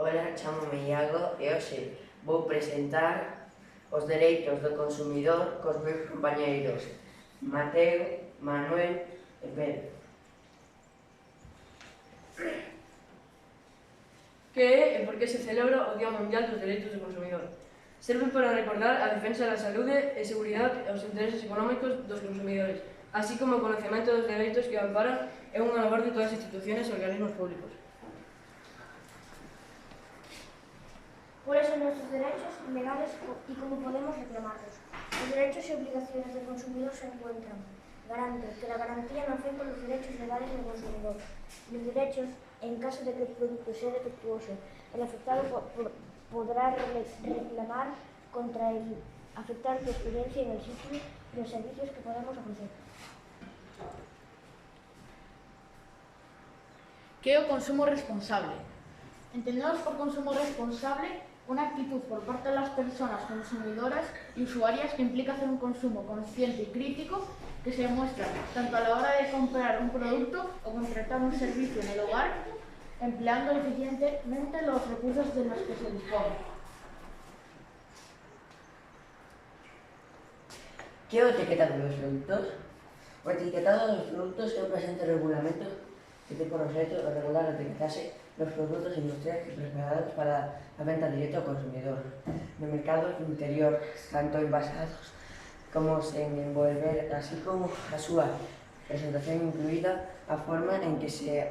Ola, chámome Iago e hoxe vou presentar os dereitos do consumidor cos meus compañeiros Mateo, Manuel e Pedro. Que é e por que se celebra o Día Mundial dos Dereitos do Consumidor? Serve para recordar a defensa da saúde e seguridade e os intereses económicos dos consumidores, así como o conocemento dos dereitos que amparan e unha labor de todas as institucións e organismos públicos. ¿Cuáles son nuestros derechos legales y cómo podemos reclamarlos? Los derechos y obligaciones del consumidor se encuentran. Garante que la garantía no afecta los derechos legales del consumidor. Los derechos, en caso de que el producto sea defectuoso, el afectado podrá reclamar contra el afectado su experiencia en el sitio y los servicios que podemos ofrecer. ¿Qué é o consumo responsable? Entendemos por consumo responsable una actitud por parte de las personas consumidoras y usuarias que implica hacer un consumo consciente y crítico que se demuestra tanto a la hora de comprar un producto o contratar un servicio en el hogar, empleando eficientemente los recursos de los que se dispone. Que é o etiquetado dos produtos? O etiquetado dos produtos é un presente regulamento que ten por obxecto regular a etiquetaxe dos produtos industriais preparados para a venta directa ao consumidor no mercado interior, tanto envasados como sen envolver, así como a súa presentación incluída a forma en que se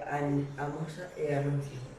amosa e anuncia.